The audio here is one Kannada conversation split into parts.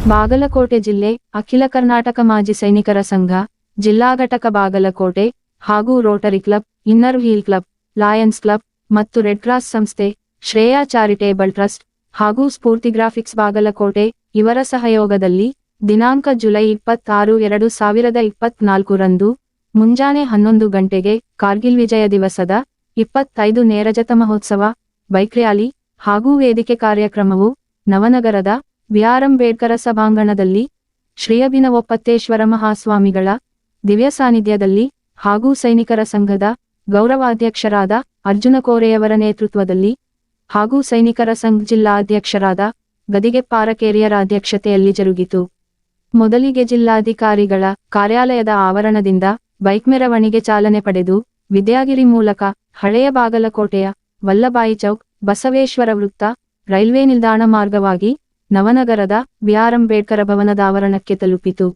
ಬಾಗಲಕೋಟೆ ಜಿಲ್ಲೆ ಅಖಿಲ ಕರ್ನಾಟಕ ಮಾಜಿ ಸೈನಿಕರ ಸಂಘ ಜಿಲ್ಲಾ ಘಟಕ ಬಾಗಲಕೋಟೆ ಹಾಗೂ Rotary club, Inner Wheel club, Lions club ಮತ್ತು ರೆಡ್ ಕ್ರಾಸ್ ಸಂಸ್ಥೆ, ಶ್ರೇಯಾ ಚಾರಿಟೇಬಲ್ ಟ್ರಸ್ಟ್ ಹಾಗೂ ಸ್ಫೂರ್ತಿ ಗ್ರಾಫಿಕ್ಸ್ ಬಾಗಲಕೋಟೆ ಇವರ ಸಹಯೋಗದಲ್ಲಿ ದಿನಾಂಕ ಜುಲೈ 26, 2024 ರಂದು ಮುಂಜಾನೆ 11 ಗಂಟೆಗೆ ಕಾರ್ಗಿಲ್ ವಿಜಯ ದಿವಸದ 25 ನೇರಜತ ಮಹೋತ್ಸವ, ಬೈಕ್ ರ್ಯಾಲಿ ಹಾಗೂ ವೇದಿಕೆ ಕಾರ್ಯಕ್ರಮವು ನವನಗರದ ಬಿಆರ್ ಅಂಬೇಡ್ಕರ ಸಭಾಂಗಣದಲ್ಲಿ ಶ್ರೀ ಅಭಿನವೋಪತ್ತೇಶ್ವರ ಮಹಾಸ್ವಾಮಿಗಳ ದಿವ್ಯ ಸಾನ್ನಿಧ್ಯದಲ್ಲಿ ಹಾಗೂ ಸೈನಿಕರ ಸಂಘದ ಗೌರವಾಧ್ಯಕ್ಷರಾದ ಅರ್ಜುನ ಕೋರೆಯವರ ನೇತೃತ್ವದಲ್ಲಿ ಹಾಗೂ ಸೈನಿಕರ ಸಂಘ ಜಿಲ್ಲಾ ಅಧ್ಯಕ್ಷರಾದ ಗದಿಗೆ ಪಾರಕೇರಿಯರ ಅಧ್ಯಕ್ಷತೆಯಲ್ಲಿ ಜರುಗಿತು. ಮೊದಲಿಗೆ ಜಿಲ್ಲಾಧಿಕಾರಿಗಳ ಕಾರ್ಯಾಲಯದ ಆವರಣದಿಂದ ಬೈಕ್ ಮೆರವಣಿಗೆ ಚಾಲನೆ ಪಡೆದು ವಿದ್ಯಾಗಿರಿ ಮೂಲಕ ಹಳೆಯ ಬಾಗಲಕೋಟೆಯ ವಲ್ಲಭಾಯಿ ಚೌಕ್, ಬಸವೇಶ್ವರ ವೃತ್ತ, ರೈಲ್ವೆ ನಿಲ್ದಾಣ ಮಾರ್ಗವಾಗಿ ನವನಗರದ ಬಿಆರ್ ಅಂಬೇಡ್ಕರ ಭವನದ ಆವರಣಕ್ಕೆ ತಲುಪಿತು.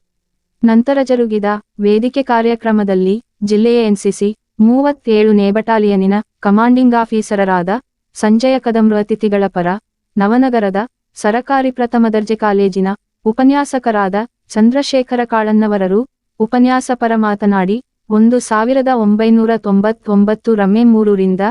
ನಂತರ ಜರುಗಿದ ವೇದಿಕೆ ಕಾರ್ಯಕ್ರಮದಲ್ಲಿ ಜಿಲ್ಲೆಯ ಎನ್ಸಿಸಿ 37ನೇ ಬಟಾಲಿಯನಿನ ಕಮಾಂಡಿಂಗ್ ಆಫೀಸರರಾದ ಸಂಜಯ ಕದಂರು ಅತಿಥಿಗಳ ಪರ, ನವನಗರದ ಸರಕಾರಿ ಪ್ರಥಮ ದರ್ಜೆ ಕಾಲೇಜಿನ ಉಪನ್ಯಾಸಕರಾದ ಚಂದ್ರಶೇಖರ ಕಾಳನ್ನವರರು ಉಪನ್ಯಾಸ ಪರ ಮಾತನಾಡಿ 1999 ಮೇ 3 ರಿಂದ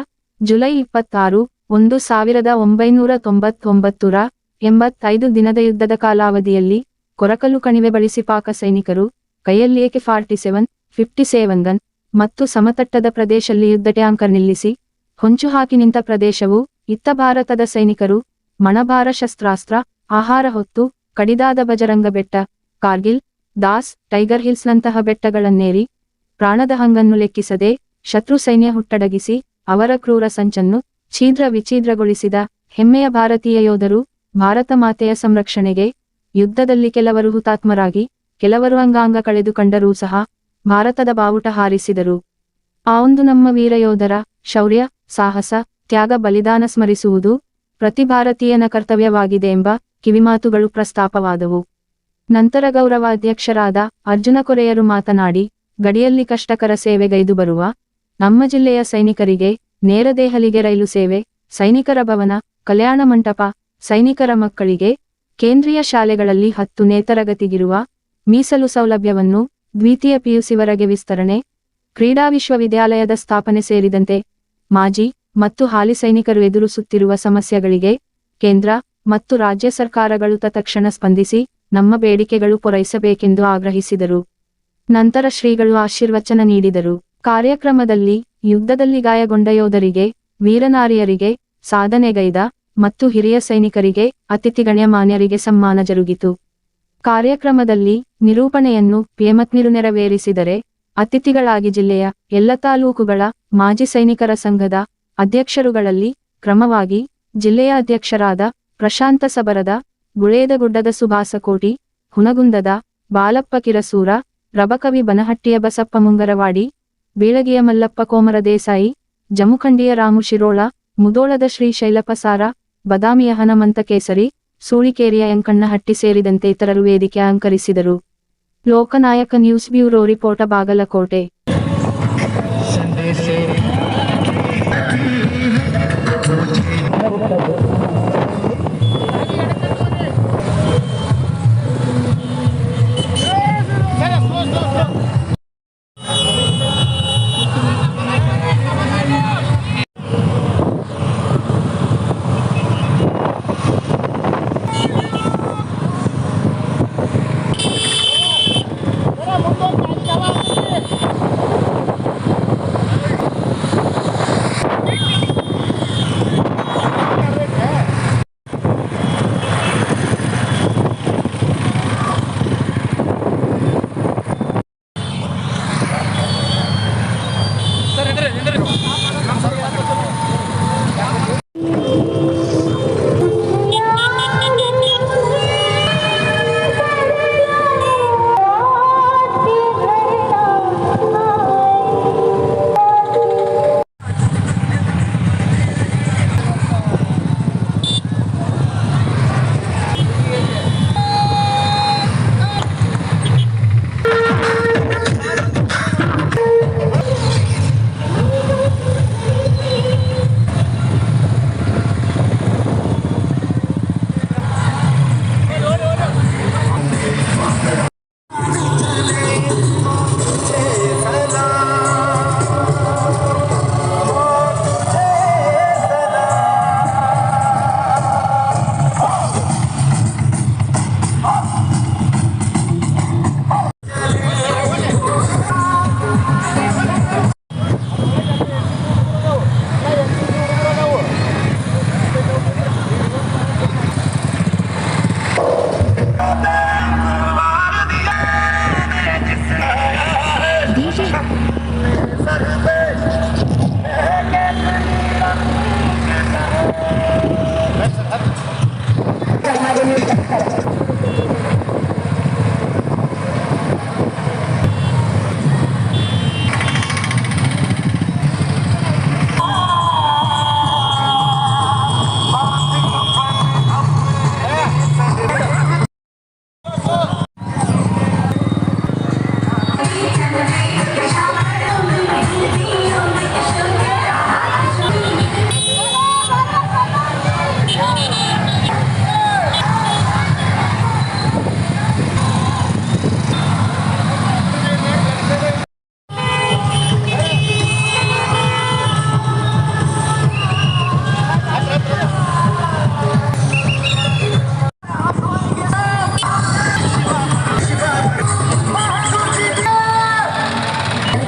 ಜುಲೈ 26, 1999 85 ದಿನದ ಯುದ್ಧದ ಕಾಲಾವಧಿಯಲ್ಲಿ ಕೊರಕಲು ಕಣಿವೆ ಬಳಿ ಸಿಪಾಕ ಸೈನಿಕರು ಕೈಯಲ್ಲಿ AK-47, 57 ಗನ್ ಮತ್ತು ಸಮತಟ್ಟದ ಪ್ರದೇಶದಲ್ಲಿ ಯುದ್ಧ ಟ್ಯಾಂಕರ್ ನಿಲ್ಲಿಸಿ ಹೊಂಚು ಹಾಕಿ ನಿಂತ ಪ್ರದೇಶವು ಇತ್ತ ಭಾರತದ ಸೈನಿಕರು ಮಣಭಾರ ಶಸ್ತ್ರಾಸ್ತ್ರ, ಆಹಾರ ಹೊತ್ತು ಕಡಿದಾದ ಬಜರಂಗ ಬೆಟ್ಟ, ಕಾರ್ಗಿಲ್, ದಾಸ್, ಟೈಗರ್ ಹಿಲ್ಸ್ನಂತಹ ಬೆಟ್ಟಗಳನ್ನೇರಿ ಪ್ರಾಣದ ಹಂಗನ್ನು ಲೆಕ್ಕಿಸದೆ ಶತ್ರು ಸೈನ್ಯ ಹುಟ್ಟಡಗಿಸಿ ಅವರ ಕ್ರೂರ ಸಂಚನ್ನು ಛಿದ್ರ ವಿಛಿದ್ರಗೊಳಿಸಿದ ಹೆಮ್ಮೆಯ ಭಾರತೀಯ ಯೋಧರು ಭಾರತ ಮಾತೆಯ ಸಂರಕ್ಷಣೆಗೆ ಯುದ್ಧದಲ್ಲಿ ಕೆಲವರು ಹುತಾತ್ಮರಾಗಿ ಕೆಲವರು ಅಂಗಾಂಗ ಕಳೆದುಕೊಂಡರೂ ಸಹ ಭಾರತದ ಬಾವುಟ ಹಾರಿಸಿದರು. ಆ ಒಂದು ನಮ್ಮ ವೀರ ಯೋಧರ ಶೌರ್ಯ, ಸಾಹಸ, ತ್ಯಾಗ, ಬಲಿದಾನ ಸ್ಮರಿಸುವುದು ಪ್ರತಿ ಭಾರತೀಯನ ಕರ್ತವ್ಯವಾಗಿದೆ ಎಂಬ ಕಿವಿಮಾತುಗಳು ಪ್ರಸ್ತಾಪವಾದವು. ನಂತರ ಗೌರವಾಧ್ಯಕ್ಷರಾದ ಅರ್ಜುನ ಕೊರೆಯರು ಮಾತನಾಡಿ, ಗಡಿಯಲ್ಲಿ ಕಷ್ಟಕರ ಸೇವೆಗೈದು ಬರುವ ನಮ್ಮ ಜಿಲ್ಲೆಯ ಸೈನಿಕರಿಗೆ ನೇರ ದೆಹಲಿಗೆ ರೈಲು ಸೇವೆ, ಸೈನಿಕರ ಭವನ, ಕಲ್ಯಾಣ ಮಂಟಪ, ಸೈನಿಕರ ಮಕ್ಕಳಿಗೆ ಕೇಂದ್ರೀಯ ಶಾಲೆಗಳಲ್ಲಿ 10ನೇ ತರಗತಿಗಿರುವ ಮೀಸಲು ಸೌಲಭ್ಯವನ್ನು ದ್ವಿತೀಯ PUCವರೆಗೆ ವಿಸ್ತರಣೆ, ಕ್ರೀಡಾ ವಿಶ್ವವಿದ್ಯಾಲಯದ ಸ್ಥಾಪನೆ ಸೇರಿದಂತೆ ಮಾಜಿ ಮತ್ತು ಹಾಲಿ ಸೈನಿಕರು ಎದುರಿಸುತ್ತಿರುವ ಸಮಸ್ಯೆಗಳಿಗೆ ಕೇಂದ್ರ ಮತ್ತು ರಾಜ್ಯ ಸರ್ಕಾರಗಳು ತತ್ಕ್ಷಣ ಸ್ಪಂದಿಸಿ ನಮ್ಮ ಬೇಡಿಕೆಗಳು ಪೂರೈಸಬೇಕೆಂದು ಆಗ್ರಹಿಸಿದರು. ನಂತರ ಶ್ರೀಗಳು ಆಶೀರ್ವಚನ ನೀಡಿದರು. ಕಾರ್ಯಕ್ರಮದಲ್ಲಿ ಯುದ್ಧದಲ್ಲಿ ಗಾಯಗೊಂಡ ಯೋಧರಿಗೆ, ವೀರನಾರಿಯರಿಗೆ, ಸಾಧನೆಗೈದ ಮತ್ತು ಹಿರಿಯ ಸೈನಿಕರಿಗೆ, ಅತಿಥಿ ಗಣ್ಯಮಾನ್ಯರಿಗೆ ಸನ್ಮಾನ ಜರುಗಿತು. ಕಾರ್ಯಕ್ರಮದಲ್ಲಿ ನಿರೂಪಣೆಯನ್ನು ಪಿಎಮತ್ನಿರು ನೆರವೇರಿಸಿದರೆ ಅತಿಥಿಗಳಾಗಿ ಜಿಲ್ಲೆಯ ಎಲ್ಲ ತಾಲೂಕುಗಳ ಮಾಜಿ ಸೈನಿಕರ ಸಂಘದ ಅಧ್ಯಕ್ಷರುಗಳಲ್ಲಿ ಕ್ರಮವಾಗಿ ಜಿಲ್ಲೆಯ ಅಧ್ಯಕ್ಷರಾದ ಪ್ರಶಾಂತ ಸಬರದ, ಗುಳೇದಗುಡ್ಡದ ಸುಭಾಸಕೋಟಿ, ಹುನಗುಂದದ ಬಾಲಪ್ಪ ಕಿರಸೂರ, ರಬಕವಿ ಬನಹಟ್ಟಿಯ ಬಸಪ್ಪ ಮುಂಗರವಾಡಿ, ಬೀಳಗಿಯ ಮಲ್ಲಪ್ಪ ಕೋಮರ ದೇಸಾಯಿ, ಜಮುಖಂಡಿಯ ರಾಮು ಶಿರೋಳ, ಮುದೋಳದ ಶ್ರೀ ಶೈಲಪಸಾರ, ಬದಾಮಿಯ ಹನುಮಂತ ಕೇಸರಿ, ಸೂಳಿಕೇರಿಯ ಯಂಕಣ್ಣಹಟ್ಟಿ ಸೇರಿದಂತೆ ಇತರರು ವೇದಿಕೆ ಅಲಂಕರಿಸಿದರು. Lokanayaka news bureau report Bagalkot.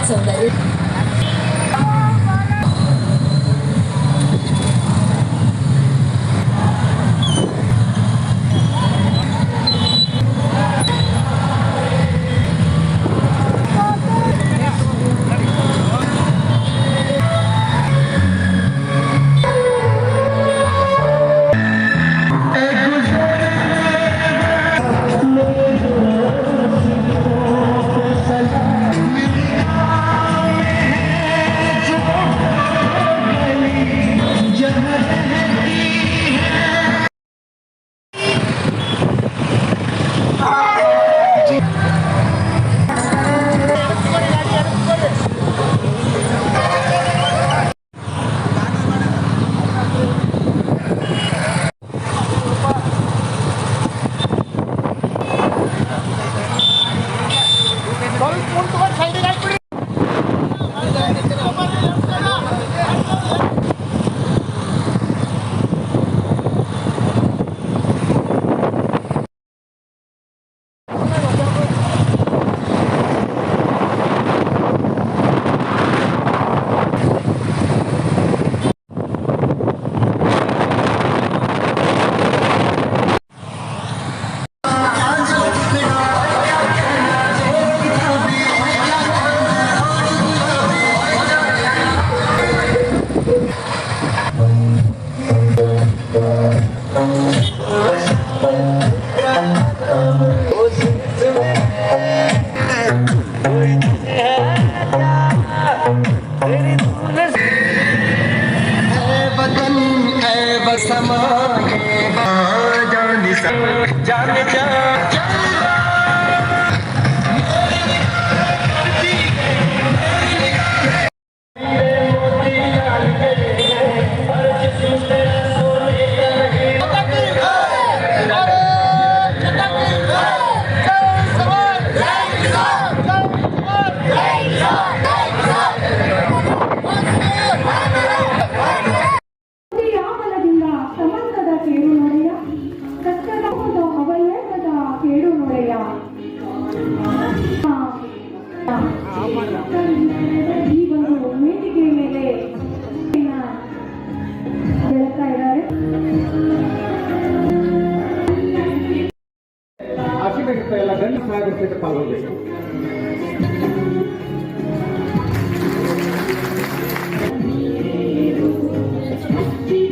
सौंदर्य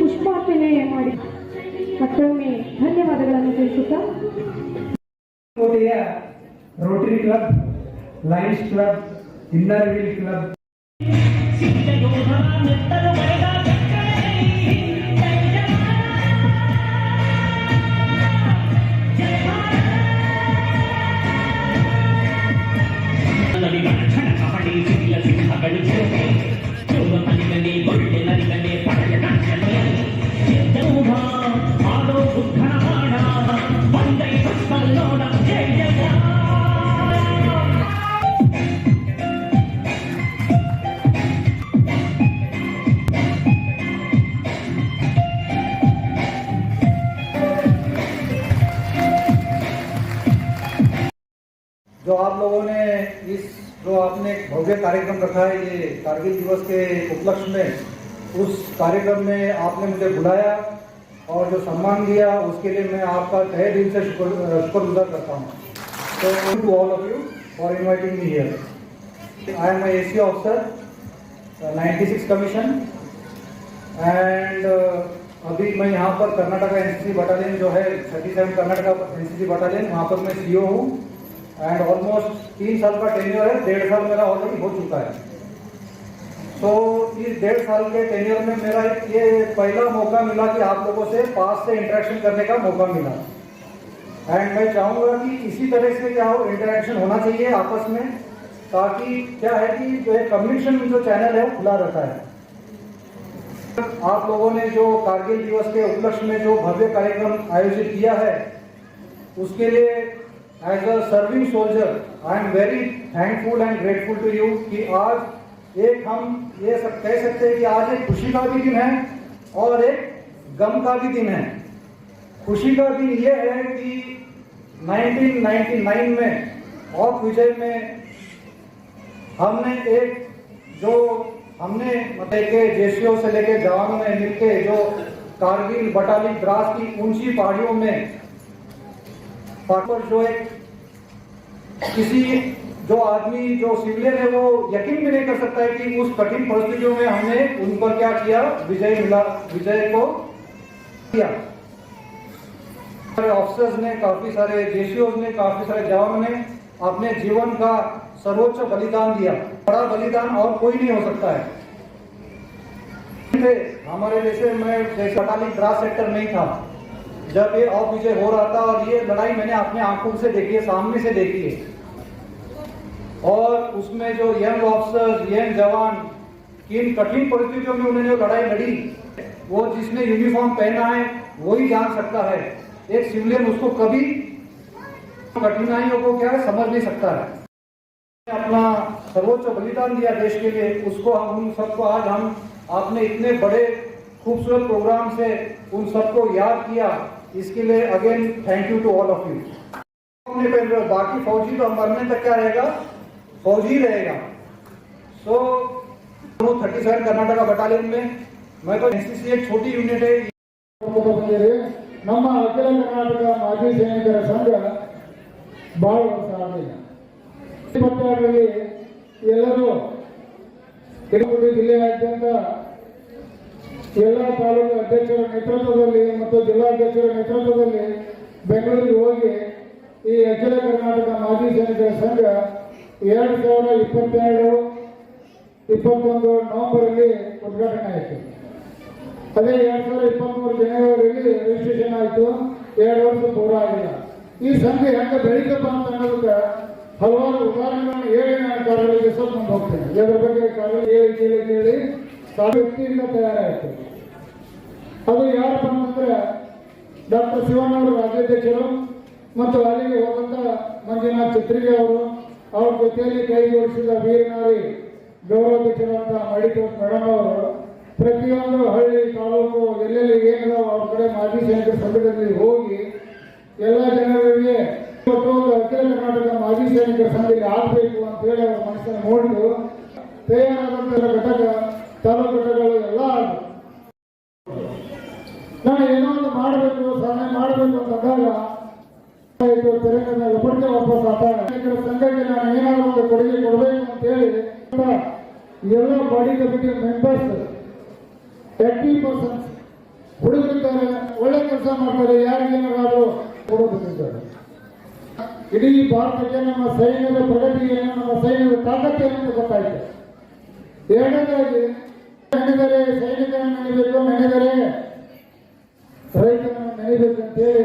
ಪುಷ್ಪಾರ್ಚನೆ ಮಾಡಿ ಮತ್ತೊಮ್ಮೆ ಧನ್ಯವಾದಗಳನ್ನು ತಿಳಿಸುತ್ತಾ Rotary Club, Lions Club, Inner Wheel Club जो आप लोगों ने जो आपने एक भव्य कार्यक्रम रखा है ये कारगिल दिवस के उपलक्ष्य में, उस कार्यक्रम में आपने मुझे बुलाया और जो सम्मान दिया उसके लिए मैं आपका तहे दिल से शुक्रगुजार करता हूँ। तो to all of you for inviting me here. I am I AC officer 96 commission and अभी मैं यहाँ पर कर्नाटका NCC बटालियन जो है 37 कर्नाटका NCC बटालियन, वहाँ पर मैं CO हूँ एंड ऑलमोस्ट 3 साल का टेन्योर है, 1.5 साल मेरा ऑलरेडी हो चुका है। तो इस 1.5 साल के टेन्योर में मेरा ये पहला मौका मिला कि आप लोगों से पास से इंटरेक्शन करने का मौका मिला एंड मैं चाहूँगा कि इसी तरह से क्या हो इंटरेक्शन होना चाहिए आपस में, ताकि क्या है कि जो है कम्युनिकेशन जो चैनल है वो खुला रहता है। आप लोगों ने जो कारगिल दिवस के उपलक्ष्य में जो भव्य कार्यक्रम आयोजित किया है उसके लिए as a serving soldier I am very thankful and grateful to you कि आज एक हम ये सब कह सकते हैं कि आज एक खुशी का भी दिन है और एक गम का भी दिन है। खुशी का दिन ये है कि 1999 में ऑफ विजय में हमने एक जो हमने मतलब के जेसीओ से लेके जवानों ने मिलके जो कारगिल बटाली द्रास की ऊंची पहाड़ियों में पर जो एक किसी जो आदमी जो सिविलियन है वो यकीन भी नहीं कर सकता है कि उस कठिन परिस्थितियों में हमने उन पर क्या किया, विजय को किया। ऑफिसर्स ने, काफी सारे जेसीओज ने, काफी सारे जवानों ने अपने जीवन का सर्वोच्च बलिदान दिया। बड़ा बलिदान और कोई नहीं हो सकता है। हमारे जैसे मैं बटाली द्रास सेक्टर नहीं था जब ये ऑफ विजय हो रहा था, और ये लड़ाई मैंने अपने आंखों से देखी है, सामने से देखी है। और उसमें जो यंग ऑफिसर्स, यंग जवान किन कठिन परिस्थितियों में उन्होंने जो लड़ाई लड़ी, वो जिसने यूनिफॉर्म पहना है वही जान सकता है। एक सिविलियन उसको कभी कठिनाइयों को क्या है समझ नहीं सकता है। अपना सर्वोच्च बलिदान दिया देश के लिए, उसको हम उन सबको आज हम आपने इतने बड़े खूबसूरत प्रोग्राम से उन सबको याद किया, इसके लिए again thank you to all of you. बाकी फौजी तो मरने तक क्या रहेगा, फौजी रहेगा। सो 37 कर्नाटक बटालियन में मैं तो एनसीसी एक छोटी यूनिट है। ನಮ್ಮ ಅಖಿಲ ಕರ್ನಾಟಕ ಮಾಜಿ ಸೈನಿಕರ ಸಂಘ ಬಹಳ ವರ್ಷ ಆಗಲಿಲ್ಲ. 22ರಲ್ಲಿ ಎಲ್ಲರೂ ತಿರುಪತಿ ಜಿಲ್ಲೆಯಾದ್ಯಂತ ಎಲ್ಲ ತಾಲೂಕು ಅಧ್ಯಕ್ಷರ ನೇತೃತ್ವದಲ್ಲಿ ಮತ್ತು ಜಿಲ್ಲಾಧ್ಯಕ್ಷರ ನೇತೃತ್ವದಲ್ಲಿ ಬೆಂಗಳೂರಿಗೆ ಹೋಗಿ ಈ ಅಖಿಲ ಕರ್ನಾಟಕ ಮಾಜಿ ಸೈನಿಕರ ಸಂಘ 2022-21 ನವೆಂಬರಲ್ಲಿ ಉದ್ಘಾಟನೆ ಆಯಿತು. ಅದೇ 2023 ಜನವರಿಯಲ್ಲಿ ರಿಜಿಸ್ಟ್ರೇಷನ್ ಆಯಿತು. 2 ವರ್ಷ ಪೂರ ಆಗಿಲ್ಲ. ಈ ಸಂಘ ಹೆಂಗೆ ಬೆಳೀತಪ್ಪ ಅಂತ ಅನ್ನೋದಕ್ಕೆ ಹಲವಾರು ಉದಾಹರಣೆಗಳನ್ನು ಹೇಳಿ ನಾನು ಕಾರ್ಯಗಳಿಗೆ ಸ್ವಲ್ಪ ಹೋಗ್ತೇನೆ. ಇದರ ಬಗ್ಗೆ ಕಾರ್ಯ ಕೇಳಿ ವ್ಯಕ್ತಿಯಿಂದ ತಯಾರಾಯಿತು. ಅದು ಯಾರಪ್ಪ ಅಂತಂದ್ರೆ ಡಾಕ್ಟರ್ ಶಿವಣ್ಣವರು ರಾಜ್ಯಾಧ್ಯಕ್ಷರು ಮತ್ತು ಅಲ್ಲಿಗೆ ಹೋದಂತ ಮಂಜುನಾಥ್ ಚಿತ್ರಿಗೆ ಅವರು, ಅವ್ರ ಜೊತೆಯಲ್ಲಿ ಕೈ ಜೋಡಿಸಿದ ವೀರನಾರಿ ಗೌರವಾಧ್ಯಕ್ಷರಾದ ಮಡಿಕೋಟ್ ಮೇಡಮ್ ಅವರು ಪ್ರತಿಯೊಂದು ಹಳ್ಳಿ ತಾಲೂಕು ಎಲ್ಲೆಲ್ಲಿ ಏನಿದಾವ ಅವ್ರ ಕಡೆ ಮಾಜಿ ಸೈನಿಕರ ಸಂಘದಲ್ಲಿ ಹೋಗಿ ಎಲ್ಲ ಜನರಿಗೆ ಒಂದು ಅಖಿಲ ಕರ್ನಾಟಕ ಮಾಜಿ ಸೈನಿಕರ ಸಂಘದಲ್ಲಿ ಆಗಬೇಕು ಅಂತ ಹೇಳಿ ಅವ್ರ ಮನಸ್ಸನ್ನು ನೋಡಿದ್ದು ತಯಾರಾದಂತಹ ಘಟಕ ತಾಲೂಕು ಘಟಕಗಳು ಎಲ್ಲ ನಾನು ಏನೋ ಒಂದು ಮಾಡಬೇಕು, ಸಾಧನೆ ಮಾಡಬೇಕು ಅಂತಂದಾಗ ತೆರೆಗೆ ಒಬ್ಬರಿಗೆ ವಾಪಸ್ ಸೈನಿಕರ ಸಂಘಕ್ಕೆ ನಾನು ಏನಾದರೂ ಒಂದು ಕೊಡುಗೆ ಕೊಡಬೇಕು ಅಂತ ಹೇಳಿ ಎಲ್ಲ ಬಾಡಿ ಕಮಿಟಿ ಮೆಂಬರ್ಸ್ 80% ಹುಡುಗರಿದ್ದಾರೆ, ಒಳ್ಳೆ ಕೆಲಸ ಮಾಡ್ತಾರೆ, ಯಾರಿಗೇನಾದ್ರು ಕೊಡೋದಿದ್ದಾರೆ. ಇಡೀ ಭಾರತಕ್ಕೆ ನಮ್ಮ ಸೈನ್ಯದ ಪ್ರಗತಿ ಏನು, ನಮ್ಮ ಸೈನ್ಯದ ತಾಕತ್ತು ಏನು ಅಂತ ಗೊತ್ತಾಯ್ತು. ಎರಡನೇದಾಗಿ ನೆನೆದರೆ ಸೈನಿಕರನ್ನು ನೆನೆಯಬೇಕು, ನೆನೆದರೆ ರೈತನನ್ನು ನೆನೆಯಬೇಕು ಅಂತೇಳಿ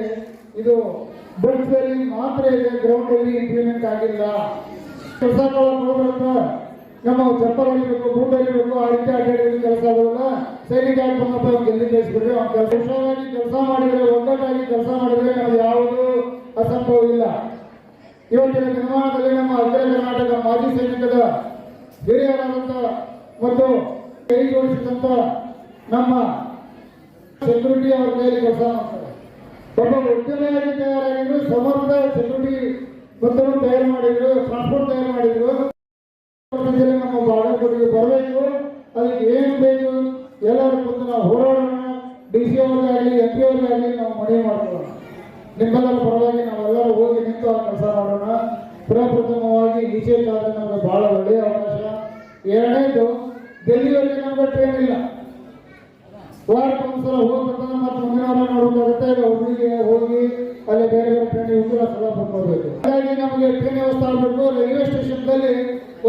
ಇದು ಬಸ್ಸಲ್ಲಿ ಮಾತ್ರ ಇದೆ, ಗ್ರೌಂಡ್ ಅಲ್ಲಿ ಇಂಪ್ಲಿಮೆಂಟ್ ಆಗಿಲ್ಲ. ಕೆಲಸ ಹೋದ್ರಂತ ನಮ್ಮ ಚಪ್ಪಲ್ ಹೊಲಿಬೇಕು, ಬೂಟ್ ಹೊಲಿಬೇಕು, ಆ ರೀತಿ ಅಡ್ಡಾಡಿ ಕೆಲಸ ಆಗೋಲ್ಲ. ಸೈನಿಕ ಬಂದಪ್ಪ ಜಲ್ದಿ ಕಳಿಸ್ಬಿಡ್ರಿ. ಅವ್ನು ಕೆಲಸವಾಗಿ ಕೆಲಸ ಮಾಡಿದರೆ, ಒಗ್ಗಟ್ಟಾಗಿ ಕೆಲಸ ಮಾಡಿದರೆ ನಮ್ಗೆ ಯಾವುದೂ ಅಸಂಭವ ಇಲ್ಲ. ಇವತ್ತಿನ ದಿನಮಾನದಲ್ಲಿ ನಮ್ಮ ಅಖಿಲ ಕರ್ನಾಟಕ ಮಾಜಿ ಸೈನಿಕದ ಹಿರಿಯರಾದಂಥ ಮತ್ತು ಕೈ ಜೋಡಿಸಿದಂಥ ನಮ್ಮ ಸೆಕ್ಯೂರಿಟಿ ಅವ್ರ ಕೈಯಲ್ಲಿ ಕೆಲಸ ಮಾಡ್ತಾರೆ. ಒಬ್ಬ ಉದ್ಯಮಿಯಾಗಿ ತಯಾರಾಗಿದ್ರು, ಸಮರ್ಥ ಸೆಕ್ಯೂರಿಟಿ ಬಂದರು ತಯಾರು ಮಾಡಿದ್ರು, ಟ್ರಾನ್ಸ್ಪೋರ್ಟ್ ತಯಾರು ಮಾಡಿದ್ರು. ನಮ್ಮ ಬಾಗಲಕೋಟೆಗೆ ಬರಬೇಕು, ಅದಕ್ಕೆ ಏನು ಬೇಕು ಎಲ್ಲರೂ ಬಂದು ನಾವು ಹೋರಾಡೋಣ. DC ಅವ್ರಿಗಾಗಲಿ MP ಅವ್ರಿಗಾಗಲಿ ನಾವು ಮನವಿ ಮಾಡ್ಕೊಳ್ಳೋಣ. ನಿಮ್ಮೆಲ್ಲರ ಪರವಾಗಿ ನಾವೆಲ್ಲರೂ ಹೋಗಿ ನಿಂತು ಆ ಕೆಲಸ ಮಾಡೋಣ. ಪ್ರಪ್ರಥಮವಾಗಿ ವಿಶೇಷ ಆದರೆ ನಮಗೆ ಬಹಳ ಒಳ್ಳೆಯ ಅವಕಾಶ. ಎರಡನೇದು, ಡೆಲ್ಲಿವರೆಗೆ ನಮಗೆ ಟ್ರೈನ್ ಇಲ್ಲ. ವಾರಕ್ಕೊಂದ್ಸಲ ಹೋಗ್ಬೇಕಂದ್ರೆ ಮತ್ತೆ ಮುಂದಿನ ವಾರ ನೋಡಬೇಕಾಗುತ್ತೆ. ಹುಡುಗಿಗೆ ಹೋಗಿ ಅಲ್ಲಿ ಬೇರೆ ಬೇರೆ ಟ್ರೈನ್ ಉತ್ತರ ಸಲ ಬರ್ಕೋಬೇಕು. ಹಾಗಾಗಿ ನಮಗೆ ಟ್ರೈನ್ ವ್ಯವಸ್ಥೆ ಆಗಬೇಕು. ರೈಲ್ವೆ ಸ್ಟೇಷನ್ದಲ್ಲಿ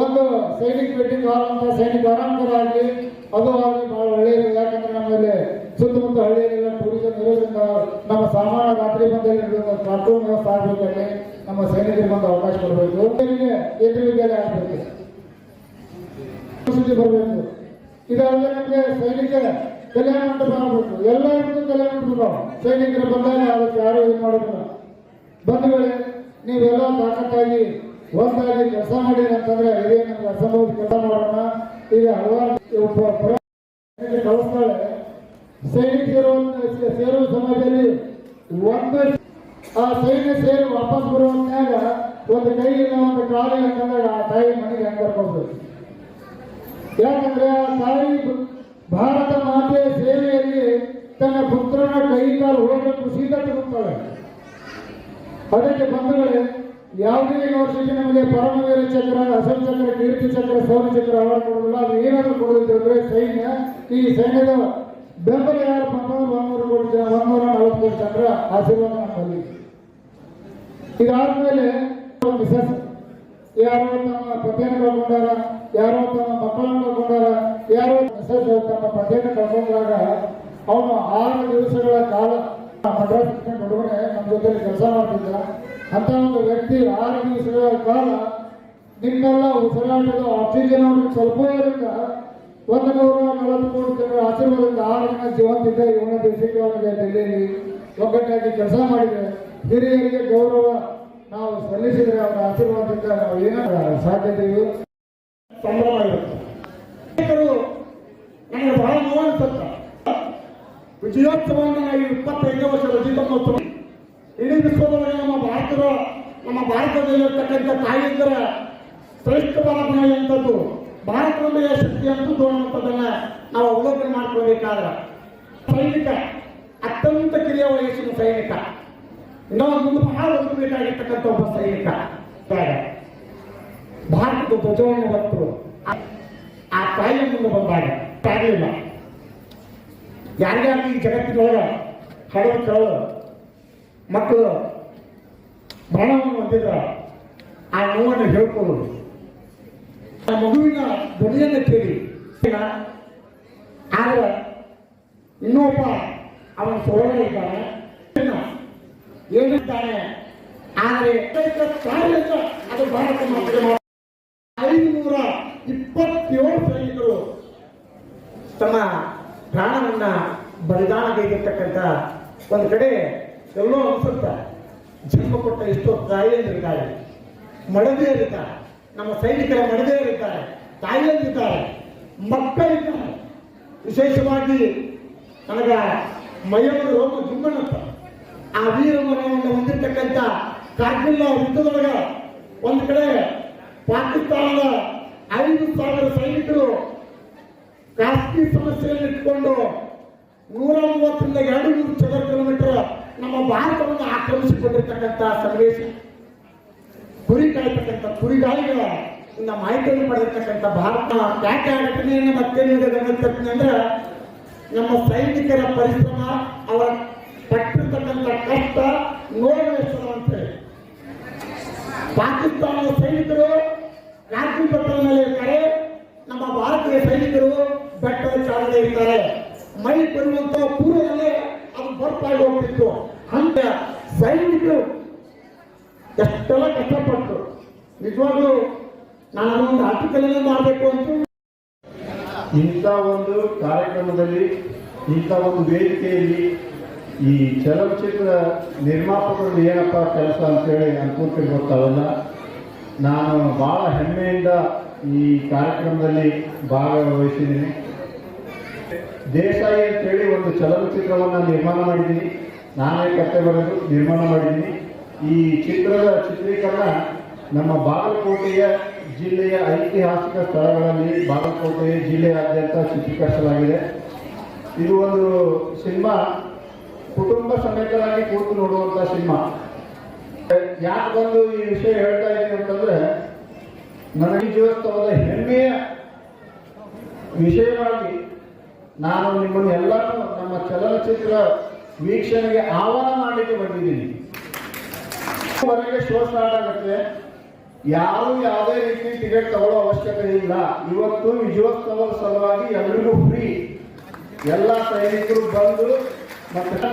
ಒಂದು ಸೈನಿಕ್ ವೇಟಿಂಗ್ ಹಾಲ್ ಅಂತ ಸೈನಿಕ ಆರಾಮಕರ ಆಗಲಿ, ಅದು ಆಗಲಿ ಬಹಳ ಒಳ್ಳೆಯದು. ಯಾಕಂದ್ರೆ ನಮ್ಮಲ್ಲಿ ಸುತ್ತಮುತ್ತ ಹಳ್ಳಿಯಲ್ಲೆಲ್ಲ ಟೂರಿಸಂ ಇರೋದ್ರಿಂದ ನಮ್ಮ ಸಾಮಾನ್ಯ ರಾತ್ರಿ ಬಂದಲ್ಲಿ ಕಾರ್ಟೂನ್ ವ್ಯವಸ್ಥೆ ಆಗಬೇಕಲ್ಲಿ ನಮ್ಮ ಸೈನಿಕರಿಗೆ ಬಂದು ಅವಕಾಶ ಕೊಡಬೇಕು. ಕೇಂದ್ರ ವಿದ್ಯಾಲಯ ಆಗಬೇಕು, ಬರಬೇಕು. ಇದಲ್ಲದೆ ನಮಗೆ ಸೈನಿಕ ಕಲ್ಯಾಣ ಮಂಟಪ ಆಗಬೇಕು. ಎಲ್ಲರಿಗೂ ಕಲ್ಯಾಣ ಮಂಟಪ ಸೈನಿಕರು ಬಂದಾಗ ಅದಕ್ಕೆ ಯಾರು ಇದು ಮಾಡೋದಿಲ್ಲ. ಬಂಧುಗಳೇ, ನೀವೆಲ್ಲ ತಾಕತ್ತಾಗಿ ಒಂದಾಗಿ ಕೆಲಸ ಮಾಡಿರಿ ಅಂತಂದ್ರೆ ಇದೇ ನಮ್ಗೆ ಅಸಂಭವ ಕೆಲಸ ಮಾಡೋಣ. ಈಗ ಹಲವಾರು ಕಳಿಸ್ತಾಳೆ. ಸೈನಿಕರು ಸೇರುವ ಸಮಯದಲ್ಲಿ ಒಂದು ಆ ಸೈನ್ಯ ಸೇರಿ ವಾಪಸ್ ಬರುವಂತಾಗ ಒಂದು ಕೈ ಇಲ್ಲ ಒಂದು ಕಾಲಿಲ್ಲ ಅಂತಂದಾಗ ಆ ತಾಯಿ ಮನೆಗೆ ಹೆಂಗೆ ಕರ್ಕೋಬೇಕು? ಯಾಕಂದ್ರೆ ಆ ತಾಯಿ ಭಾರತ ಮಾತೆಯ ಸೇವೆಯಲ್ಲಿ ತನ್ನ ಪುತ್ರನ ಕೈ ಕಾಲು ಹೋಗಿ ಖುಷಿಯಿಂದ ತಗೊಳ್ತಾಳೆ. ಅದಕ್ಕೆ ಬಂಧುಗಳೇ, ಯಾವುದೇ ಯೂನಿವರ್ಸಿಟಿ ನಮಗೆ ಪರಮವೀರ ಚಕ್ರ, ಅಶೋಕ್ ಚಕ್ರ, ಕೀರ್ತಿ ಚಕ್ರ, ಶೌರ್ಯ ಚಕ್ರ ಅವಾರ್ಡ್ ಕೊಡೋದಿಲ್ಲ. ಅದು ಏನಾದರೂ ಕೊಡೋದಿಲ್ಲ ಅಂದ್ರೆ ಸೈನ್ಯ, ಈ ಸೈನ್ಯದ ಬೆಂಬಲ ಯಾರು ಬಂದವರು 140 ಕೋಟಿ ಚಕ್ರ ಆಶೀರ್ವಾದ ನಮ್ಮಲ್ಲಿ. ಇದಾದ್ಮೇಲೆ ಮಿಸಸ್ ಯಾರೋ ತಮ್ಮ ಪತಿಯನ್ನು ಕಳ್ಕೊಂಡಾರ, ಯಾರೋ ತಮ್ಮ ಮಕ್ಕಳನ್ನು ಕಳ್ಕೊಂಡಾರ, ಯಾರೋ ಮಿಸಸ್ ತಮ್ಮ ಪತಿಯನ್ನು ಕಳ್ಕೊಂಡಾಗ ಅವನು 6 ದಿವಸಗಳ ಕಾಲ ಮದ್ರಾಸ್ ಹುಡುಗನೆ ನಮ್ಮ ಜೊತೆ ಕೆಲಸ ಮಾಡ್ತಿದ್ದ. ಅಂತ ಒಂದು ವ್ಯಕ್ತಿ 6 ದಿವಸಗಳ ಕಾಲ ನಿಮ್ಮೆಲ್ಲ ಉಸಿರಾಟದ ಆಕ್ಸಿಜನ್ ಅವ್ರಿಗೆ ಸ್ವಲ್ಪ ಇರೋದ್ರಿಂದ 140 ಕೋಟಿ ಜನರ ಆಶೀರ್ವಾದದಿಂದ 6 ದಿನ ಜೀವಂತಿದ್ದ. ಇವನ ದಿವಸಕ್ಕೆ ಅವನಿಗೆ ಡೆಲ್ಲಿಯಲ್ಲಿ ಒಗ್ಗಟ್ಟಾಗಿ ಕೆಲಸ ಮಾಡಿದೆ. ಹಿರಿಯರಿಗೆ ಗೌರವ ನಾವು ಸಲ್ಲಿಸಿದ್ರೆ ಅವರ ಆಶೀರ್ವಾದದಿಂದ ನಾವು ಏನಾದ್ರು ಸಾಧ್ಯತೆಯು ಸಂಭ್ರಮ ಇರುತ್ತೆ. ನನಗೆ ಬಹಳ ನೋವು ಅನ್ಸುತ್ತೆ. ವಿಜಯೋತ್ಸವವನ್ನು ನಾವು 25ನೇ ವರ್ಷದ ದೀಪೋತ್ಸವ ಇಡೀ ವಿಶ್ವದೊಳಗೆ ನಮ್ಮ ಭಾರತದಲ್ಲಿರ್ತಕ್ಕಂಥ ತಾಯಿಯಂದರ ಶ್ರೇಷ್ಠವಾದ ಗುಣ ಎಂಥದ್ದು, ಭಾರತದಲ್ಲಿಯ ಶಕ್ತಿ ಅಂತದ್ದು ಅನ್ನುವಂಥದ್ದನ್ನ ನಾವು ಅವಲೋಕನ ಮಾಡ್ಕೊಳ್ಬೇಕಾದ್ರೆ ಸೈನಿಕ ಅತ್ಯಂತ ಕಿರಿಯ ವಯಸ್ಸಿನ ಸೈನಿಕ, ನಾವು ಮುಂದೆ ಬಹಳ ಓದಬೇಕಾಗಿರ್ತಕ್ಕಂಥ ಒಬ್ಬ ಸೈನಿಕ ಭಾರತದ ಧ್ವಜವನ್ನು ಹೊತ್ತು ಆ ತಾಯಿಯ ಮುಂದೆ ಬಂದಾಗ ಆಗಲಿಲ್ಲ. ಯಾರ್ಯಾರು ಈ ಜಗತ್ತಿನೊಳಗ ಹಡವ ಕಳವ ಮಕ್ಕಳು ಮರಣವನ್ನು ಹೊಂದಿದ್ರ ಆ ನೋವನ್ನು ಹೇಳ್ಕೊಳ್ಳೋದು, ಆ ಮಗುವಿನ ಧ್ವನಿಯನ್ನು ಕೇಳಿ. ಆದ್ರೆ ಇನ್ನೊಬ್ಬ ಅವನ ಸೋದರ ಇದ್ದಾನೆ, ಏನಿದ್ದಾನೆ, ಆದರೆ ಕಾರ್ಯದಿಂದ ಅದು ಭಾರತ ಮಾತ್ರ 527 ಸೈನಿಕರು ತಮ್ಮ ಪ್ರಾಣವನ್ನ ಬಲಿದಾನಗೈದಿರ್ತಕ್ಕಂಥ ಒಂದು ಕಡೆ ಎಲ್ಲೋ ಅನ್ಸುತ್ತೆ. ಜನ್ಮ ಕೊಟ್ಟ ಎಷ್ಟೋ ತಾಯಿಯಂದಿರ್ತಾರೆ, ಮಡದಿಯರಿದ್ದಾರೆ, ನಮ್ಮ ಸೈನಿಕರ ಮಡದಿಯರಿದ್ದಾರೆ, ತಾಯಿಯಂದಿದ್ದಾರೆ, ಮಕ್ಕಳಿದ್ದಾರೆ. ವಿಶೇಷವಾಗಿ ನನಗ ಮೈಯವರು ರೋಗ ಜುಮ್ಮನಂತ ಆ ವೀರಮರಣವನ್ನು ಹೊಂದಿರತಕ್ಕಂಥ ಕಾರ್ಗಿಲ್ ಯುದ್ಧದೊಳಗ ಒಂದು ಕಡೆ ಪಾಕಿಸ್ತಾನದ 5,000 ಸೈನಿಕರು ಕಾಶ್ಮೀರ್ ಸಮಸ್ಯೆಯನ್ನು ಇಟ್ಕೊಂಡು 130ರಿಂದ 200 ಚದರ ಕಿಲೋಮೀಟರ್ ನಮ್ಮ ಭಾರತವನ್ನು ಆಕ್ರಮಿಸಿಕೊಂಡಿರ್ತಕ್ಕಂಥ ಸನ್ನಿವೇಶ, ಕುರಿ ಕಾಯ್ತಕ್ಕಂಥ ಕುರಿಗಾಯಿಗಳ ಮಾಹಿತಿಯನ್ನು ಪಡೆದಿರ್ತಕ್ಕಂಥ ಭಾರತ ಯಾಕೆ ಆ ಘಟನೆಯನ್ನು ಮತ್ತೆ ಗಮನಿಸ್ತೀನಿ ಅಂದ್ರೆ ನಮ್ಮ ಸೈನಿಕರ ಪರಿಶ್ರಮ, ಅವರ ಪಟ್ಟಿರ್ತಕ್ಕಂಥ ಕಷ್ಟ ನೋಡಬೇಕು ಅಂತೇಳಿ. ಪಾಕಿಸ್ತಾನದ ಸೈನಿಕರು ಕಾರ್ಗಿಲ್ ಬೆಟ್ಟದ ಮೇಲೆ ಇರ್ತಾರೆ, ನಮ್ಮ ಭಾರತೀಯ ಸೈನಿಕರು ಬೆಟ್ಟದ ಚಾಲನೆ ಇರ್ತಾರೆ. ಮೈ ಬರುವಂತ ಪೂರ್ವದಲ್ಲೇ ಅದು ಬರ್ಪಾಗಿ ಹೋಗ್ತಿತ್ತು. ಅಂತ ಸೈನಿಕರು ಎಷ್ಟೆಲ್ಲ ಕಷ್ಟಪಟ್ಟು ನಿಜವಾಗ್ಲೂ ನಾನು ಒಂದು ಆರ್ಟಿಕಲ್ ಮಾಡಬೇಕು ಅಂತ ಇಂಥ ಒಂದು ಕಾರ್ಯಕ್ರಮದಲ್ಲಿ, ಇಂಥ ಒಂದು ವೇದಿಕೆಯಲ್ಲಿ ಈ ಚಲನಚಿತ್ರ ನಿರ್ಮಾಪಕರು ಏನಪ್ಪ ಕೆಲಸ ಅಂತೇಳಿ ಅನ್ಕೊಂತ ಗೊತ್ತಾವಲ್ಲ. ನಾನು ಭಾಳ ಹೆಮ್ಮೆಯಿಂದ ಈ ಕಾರ್ಯಕ್ರಮದಲ್ಲಿ ಭಾಗವಹಿಸಿದ್ದೀನಿ. ದೇಸಾಯಿ ಅಂತೇಳಿ ಒಂದು ಚಲನಚಿತ್ರವನ್ನು ನಿರ್ಮಾಣ ಮಾಡಿದ್ದೀನಿ, ನಾನೇ ಕತೆ ಬರೆದು ನಿರ್ಮಾಣ ಮಾಡಿದ್ದೀನಿ. ಈ ಚಿತ್ರದ ಚಿತ್ರೀಕರಣ ನಮ್ಮ ಬಾಗಲಕೋಟೆಯ ಜಿಲ್ಲೆಯ ಐತಿಹಾಸಿಕ ಸ್ಥಳಗಳಲ್ಲಿ ಬಾಗಲಕೋಟೆ ಜಿಲ್ಲೆಯಾದ್ಯಂತ ಚಿತ್ರೀಕರಿಸಲಾಗಿದೆ. ಇದು ಒಂದು ಸಿನಿಮಾ ಕುಟುಂಬ ಸಮೇತರಾಗಿ ಕೂತು ನೋಡುವಂಥ ಸಿನಿಮಾ. ಯಾಕೆ ಬಂದು ಈ ವಿಷಯ ಹೇಳ್ತಾ ಇದ್ದೀನಿ ಅಂತಂದ್ರೆ, ನನಗೆ ವಿಜಯೋತ್ಸವದ ಹೆಮ್ಮೆಯ ವಿಷಯವಾಗಿ ನಾನು ನಿಮ್ಮನ್ನು ಎಲ್ಲರೂ ನಮ್ಮ ಚಲನಚಿತ್ರ ವೀಕ್ಷಣೆಗೆ ಆಹ್ವಾನ ಮಾಡಲಿಕ್ಕೆ ಬಂದಿದ್ದೀನಿ. ಹೊರಗೆ ಶೋ ಸ್ಟಾರ್ಟ್ ಆಗುತ್ತೆ, ಯಾರು ಯಾವುದೇ ರೀತಿ ಟಿಕೆಟ್ ತಗೊಳ್ಳೋ ಅವಶ್ಯಕತೆ ಇಲ್ಲ. ಇವತ್ತು ವಿಜಯೋತ್ಸವದ ಸಲುವಾಗಿ ಎಲ್ಲರಿಗೂ ಫ್ರೀ. ಎಲ್ಲ ಸೈನಿಕರು ಬಂದು ಮತ್ತೆ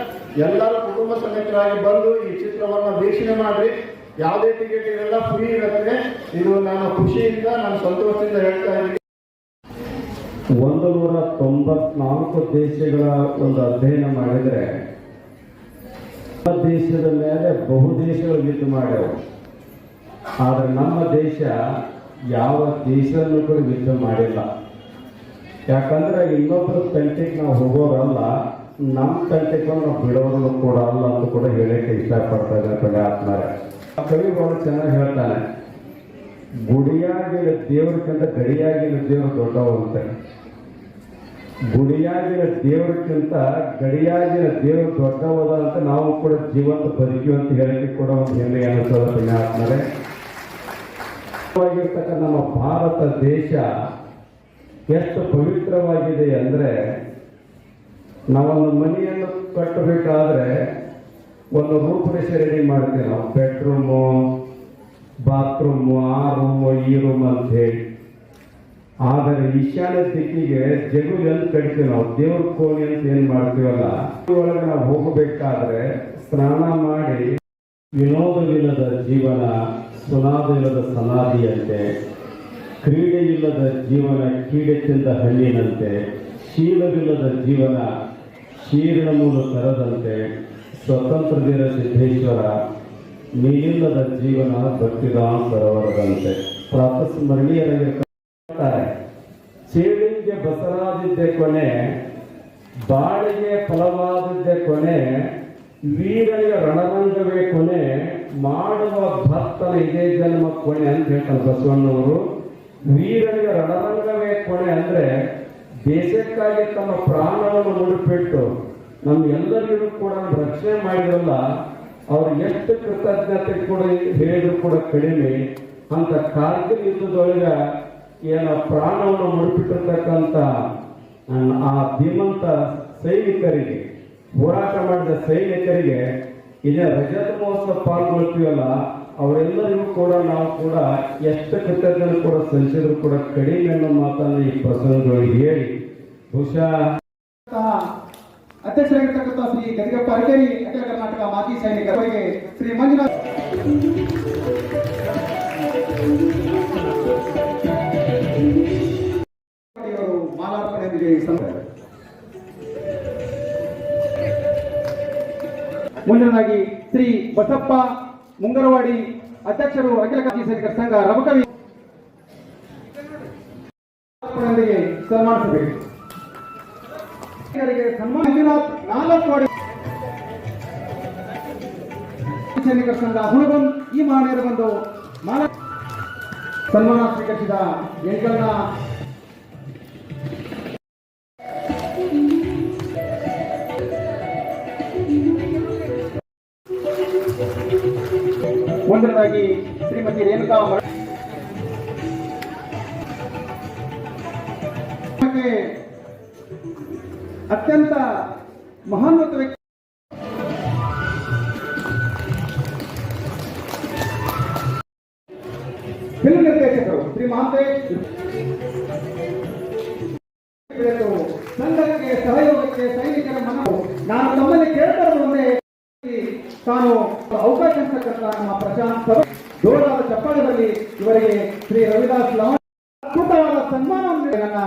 ಎಲ್ಲರೂ ಕುಟುಂಬ ಸಮೇತರಾಗಿ ಬಂದು ಈ ಚಿತ್ರವನ್ನು ವೀಕ್ಷಣೆ ಮಾಡಿ. ಯಾವುದೇ ಟಿಕೆಟ್ ಇರಲ್ಲ, ಫ್ರೀ ಇರುತ್ತೆ. ಇದು ನಾನು ಖುಷಿಯಿಂದ, ನಾನು ಸಂತೋಷದಿಂದ ಹೇಳ್ತಾ ಇದ್ದೀನಿ. 194 ದೇಶಗಳ ಒಂದು ಅಧ್ಯಯನ ಮಾಡಿದರೆ ದೇಶದ ಮೇಲೆ ಬಹುದೇಶಗಳು ಯುದ್ಧ ಮಾಡ್ಯಾವ. ಆದರೆ ನಮ್ಮ ದೇಶ ಯಾವ ದೇಶನೂ ಕೂಡ ಯುದ್ಧ ಮಾಡಿಲ್ಲ. ಯಾಕಂದ್ರೆ ಇನ್ನೊಬ್ಬರ ತಂಟೆಗೆ ನಾವು ಹೋಗೋರಲ್ಲ, ನಮ್ಮ ತಂಟೆಗೆ ನಾವು ಬಿಡೋರು ಕೂಡ ಅಲ್ಲ ಅಂತ ಕೂಡ ಹೇಳಕ್ಕೆ ಇಷ್ಟಪಡ್ತಾ ಇದ್ದಾರೆ ಆತ್ಮರೇ. ಕವಿ ಬಹಳ ಚೆನ್ನಾಗಿ ಹೇಳ್ತಾನೆ, ಗುಡಿಯಾಗಿನ ದೇವರಿಗಿಂತ ಗಡಿಯಾಗಿನ ದೇವರು ದೊಡ್ಡವಂತೆ. ಗುಡಿಯಾಗಿನ ದೇವರಿಗಿಂತ ಗಡಿಯಾಗಿನ ದೇವರು ದೊಡ್ಡವದ ಅಂತ ನಾವು ಕೂಡ ಜೀವಂತ ಬದುಕಿ ಅಂತ ಹೇಳಿಕೆ ಕೂಡ ಒಂದು ಹೆಮ್ಮೆ ಅನಿಸೋದು ಪುಣ್ಯಾತ್ಮರೇ. ನಮ್ಮ ಭಾರತ ದೇಶ ಎಷ್ಟು ಪವಿತ್ರವಾಗಿದೆ ಅಂದರೆ, ನಾವೊಂದು ಮನೆಯನ್ನು ಕಟ್ಟಬೇಕಾದ್ರೆ ಒಂದು ರೂಪರೇಷೆ ರೆಡಿ ಮಾಡ್ತೀವಿ ನಾವು. ಬೆಡ್ರೂಮು, ಬಾತ್ರೂಮು, ಆ ರೂಮು, ಈ ರೂಮ್ ಅಂತ ಹೇಳಿ. ಆದರೆ ಈಶಾನ್ಯ ದಿಕ್ಕಿಗೆ ಜಗುಲಿ ಅಂತ ಕಟ್ತೀವಿ ನಾವು, ದೇವ್ರ ಕೋಣೆ ಅಂತ ಏನ್ ಮಾಡ್ತೀವಲ್ಲ, ಒಳಗೆ ನಾವು ಹೋಗಬೇಕಾದ್ರೆ ಸ್ನಾನ ಮಾಡಿ, ವಿನೋದವಿಲ್ಲದ ಜೀವನ ಸುನಾದವಿಲ್ಲದ ಸನಾದಿಯಂತೆ, ಕ್ರೀಡೆ ಇಲ್ಲದ ಜೀವನ ಕೀಡೆ ತಿಂದ ಹಣ್ಣಿನಂತೆ, ಶೀಲವಿಲ್ಲದ ಜೀವನ ಶೀರಿನ ಮೂಲ ತರದಂತೆ, ಸ್ವತಂತ್ರ ವೀರ ಸಿದ್ದೇಶ್ವರ ನೀರಿಲ್ಲದ ಜೀವನ ಭಕ್ತಿದಾನ ಸರೋವರದಂತೆ. ಪ್ರಾತಸ್ಮರಣೀಯರಾಗಿರ್ತಾರೆ. ಸೇವಿಗೆ ಬಸರಾದಿದ್ದೆ ಕೊನೆ, ಬಾಳಿಗೆ ಫಲವಾದಿದ್ದೆ ಕೊನೆ, ವೀರನಿಗೆ ರಣರಂಗವೇ ಕೊನೆ, ಮಾಡುವ ಭಕ್ತನ ಇದೇ ಜನ್ಮ ಕೊನೆ ಅಂತ ಹೇಳ್ತಾರೆ ಬಸವಣ್ಣವರು. ವೀರನಿಗೆ ರಣರಂಗವೇ ಕೊನೆ ಅಂದ್ರೆ ದೇಶಕ್ಕಾಗಿ ತಮ್ಮ ಪ್ರಾಣವನ್ನು ಮುಡಿಪಿಟ್ಟು ನಮ್ಮೆಲ್ಲರಿಗೂ ಕೂಡ ರಕ್ಷಣೆ ಮಾಡಿರಲ್ಲ, ಅವ್ರು ಎಷ್ಟು ಕೃತಜ್ಞತೆ ಕೂಡ ಹೇಳಿದ್ರು ಕೂಡ ಕಡಿಮೆ. ಅಂತ ಕಾರ್ಗಿಲ್ ಯುದ್ಧದೊಳಗ ಏನ ಪ್ರಾಣವನ್ನು ಮುಡಿಪಿಟ್ಟಿರ್ತಕ್ಕಂಥ ಆ ಧೀಮಂತ ಸೈನಿಕರಿಗೆ, ಹೋರಾಟ ಮಾಡಿದ ಸೈನಿಕರಿಗೆ ಇದೇ ರಜತ ಮಹೋತ್ಸವ ಪಾಲ್ಗೊಳ್ತೀವಲ್ಲ, ಅವರೆಲ್ಲರಿಗೂ ಕೂಡ ನಾವು ಕೂಡ ಎಷ್ಟು ಕೃತಜ್ಞತೆ ಕೂಡ ಸಲ್ಲಿಸಿದ್ರು ಕೂಡ ಕಡಿಮೆ ಅನ್ನೋ ಮಾತನ್ನು ಈ ಪ್ರಸಂಗದೊಳಗೆ ಹೇಳಿ, ಬಹುಶಃ ಅಧ್ಯಕ್ಷರಾಗಿರ್ತಕ್ಕಂಥ ಶ್ರೀ ಗದಿಗಪ್ಪ ಅರಕೇರಿ ಅಖಿಲ ಕರ್ನಾಟಕ ಮಾಜಿ ಸೈನಿಕರಿಗೆ ಶ್ರೀ ಮಂಜುನಾಥ್ ಮಾಲಾರ್ಪಣೆಯೊಂದಿಗೆ ಮುಂದಿನದಾಗಿ ಶ್ರೀ ಬಸಪ್ಪ ಮುಂಗರವಾಡಿ ಅಧ್ಯಕ್ಷರು ಅಖಿಲ ಮಾಜಿ ಸೈನಿಕರ ಸಂಘ ರಬಕವಿ ಸನ್ಮಾನಿಸಬೇಕು. ಮಂಜುನಾಥ್ ನಾಲ್ಕವಾಡಿ ಸೈನಿಕರ ಸಂಘ ಹುಣಗಂ ಈ ಮಹನೀಯರು ಬಂದು ಸನ್ಮಾನ ಸ್ವೀಕರಿಸಿದ ಎಂಕಲ್ನ ಒಂದನೇದಾಗಿ ಶ್ರೀಮತಿ ರೇಣುಕಾ ಅತ್ಯಂತ ಮಹಾನ್ವತ ವ್ಯಕ್ತಿ ಫಿಲ್ಮ್ ನಿರ್ದೇಶಕರು ಶ್ರೀ ಮಹಾಂತೇಶ್ ಸಂಘಕ್ಕೆ ಸಹಯೋಗಕ್ಕೆ ಸೈನಿಕರ ಮನವು ನಾನು ತಮ್ಮಲ್ಲಿ ಕೇಳ್ತಾ ಇರುವುದೇ ತಾನು ಅವಕಾಶ ಅಂತಕ್ಕಂಥ ನಮ್ಮ ಪ್ರಶಾಂತ್ ಜೋರಾದ ಚಪ್ಪಾಳದಲ್ಲಿ ಇವರಿಗೆ ಶ್ರೀ ರವಿದಾಸ್ ಲವಣ ಅದ್ಭುತವಾದ ಸನ್ಮಾನವನ್ನು ನನ್ನ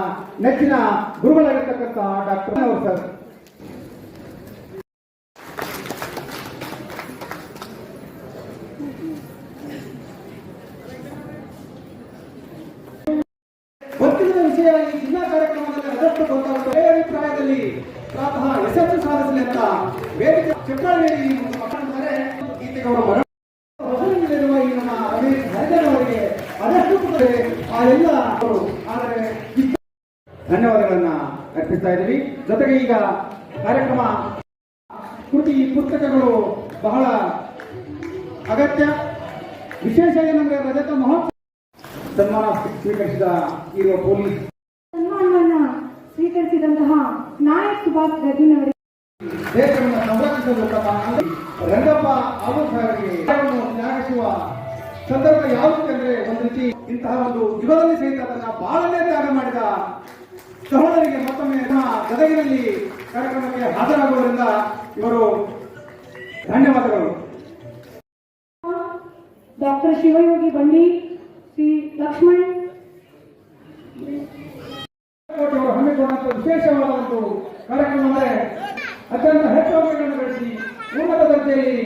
ನೆಚ್ಚಿನ ಗುರುಗಳಾಗಿರ್ತಕ್ಕಂಥ ಡಾಕ್ಟರ್ ಅವರು ಸರ್. ಗೊತ್ತಿರುವ ವಿಷಯ ಈ ಜಿಲ್ಲಾ ಕಾರ್ಯಕ್ರಮದಲ್ಲಿ ಅದಷ್ಟು ಗೊತ್ತಾಗುತ್ತದೆ. ಅಭಿಪ್ರಾಯದಲ್ಲಿ ಪ್ರಾತಃ ಯಶಸ್ಸು ಸಾಧಿಸಲಿ ಅಂತ ವೇದಿಕೆ ಚಪ್ಪಾಳೆ ಮಾತನಾಡಿದ್ದಾರೆ. ಗೀತೆಗೌಡ ಹೊಸಲಿರುವ ಈ ನಮ್ಮ ರಮೇಶ್ ಹರಿಜನ್ ಅವರಿಗೆ ಅದಷ್ಟು ಆ ಎಲ್ಲ ಆದರೆ ಧನ್ಯವಾದಗಳನ್ನ ಅರ್ಪಿಸ್ತಾ ಇದ್ದೀವಿ. ಜೊತೆಗೆ ಈಗ ಕಾರ್ಯಕ್ರಮ ಕೃತಿ ಪುಸ್ತಕಗಳು ಬಹಳ ಅಗತ್ಯ. ವಿಶೇಷ ಏನಂದ್ರೆ ರಜತ ಮಹೋತ್ಸವ ಸನ್ಮಾನ ಸ್ವೀಕರಿಸಿದ ಇರುವ ಪೊಲೀಸ್ ಸನ್ಮಾನವನ್ನ ಸ್ವೀಕರಿಸಿದಂತಹ ನಾಯಕ್ ಸುಭಾಷ್ ಗದಿನವರಿಗೆ ದೇಶವನ್ನು ಸಂರಕ್ಷಿಸಲು ರಂಗಪ್ಪ ಅವರಿಗೆ ತ್ಯಾಗಿಸುವ ಸಂದರ್ಭ ಯಾವುದಂದ್ರೆ ಒಂದು ರೀತಿ ಇಂತಹ ಒಂದು ಯುಗದಲ್ಲಿ ಸಹಿತ ತನ್ನ ಬಾಳನ್ನೇ ತ್ಯಾಗ ಮಾಡಿದ ಸಹೋದರಿಗೆ ಮತ್ತೊಮ್ಮೆ ಗದಗಿನಲ್ಲಿ ಕಾರ್ಯಕ್ರಮಕ್ಕೆ ಹಾಜರಾಗುವುದರಿಂದ ಇವರು ಧನ್ಯವಾದಗಳು. ಡಾಕ್ಟರ್ ಶಿವಯೋಗಿ ಬಂಡಿ, ಶ್ರೀ ಲಕ್ಷ್ಮಣ್ ಅವರು ಹಮ್ಮಿಕೊಂಡಂತ ವಿಶೇಷವಾದ ಒಂದು ಕಾರ್ಯಕ್ರಮ ಅಂದರೆ ಅತ್ಯಂತ ಹೆಚ್ಚು ಅಂಕಗಳನ್ನು ಗಳಿಸಿ ಉನ್ನತ ದರ್ಜೆಯಲ್ಲಿ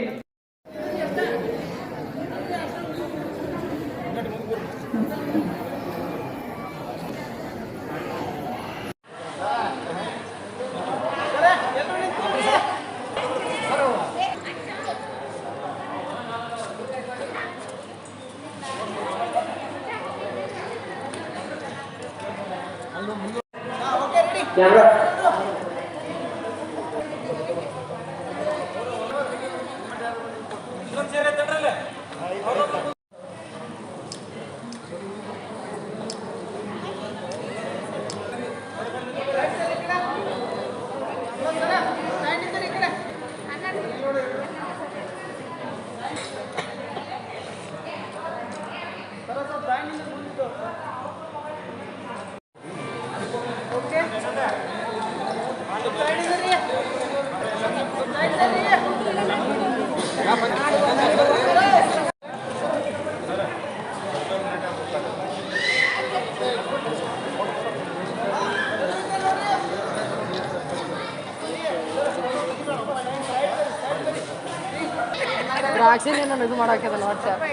ದ್ರಾಕ್ಷಿ ನಾನು ಇದು ಮಾಡಾಕಿದಲ್ಲ ವಾಟ್ಸ್ಆ್ಯಪ್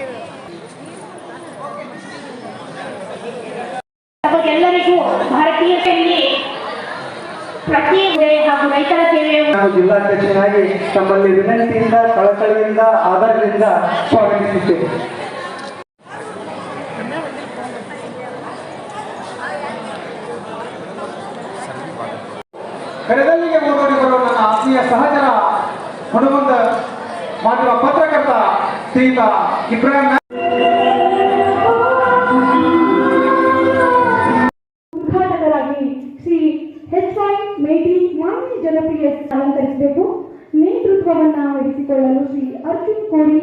ನಮಗೆಲ್ಲರಿಗೂ ಭಾರತೀಯ ಸೇನೆ ಪ್ರತಿ ಹಾಗೂ ರೈತರ ಸೇವೆ ನಾನು ಜಿಲ್ಲಾಧ್ಯಕ್ಷನಾಗಿ ತಮ್ಮಲ್ಲಿ ವಿನಂತಿಯಿಂದ ಕಳಕಳಿಯಿಂದ ಆಧಾರದಿಂದ ಸ್ವಾಗತಿಸುತ್ತೇನೆ. ಕರೆದಲ್ಲಿಗೆ ಓಡೋಡಿ ಬರುವ ನನ್ನ ಆತ್ಮೀಯ ಸಹಚರ ಹುಡುಗಂದ ಮಾಧ್ಯಮ ಪತ್ರಕರ್ತ ಶ್ರೀಯುತ ಇಬ್ರಾಹಿಂ ಉದ್ಘಾಟಕರಾಗಿ ಶ್ರೀ ಎಚ್.ವೈ. ಮೇಟಿ ಮಾನ್ಯ ಜನಪ್ರಿಯ ಅಲಂಕರಿಸಬೇಕು. ನೇತೃತ್ವವನ್ನು ವಹಿಸಿಕೊಳ್ಳಲು ಶ್ರೀ ಅರ್ಜುನ್ ಕೋರಿ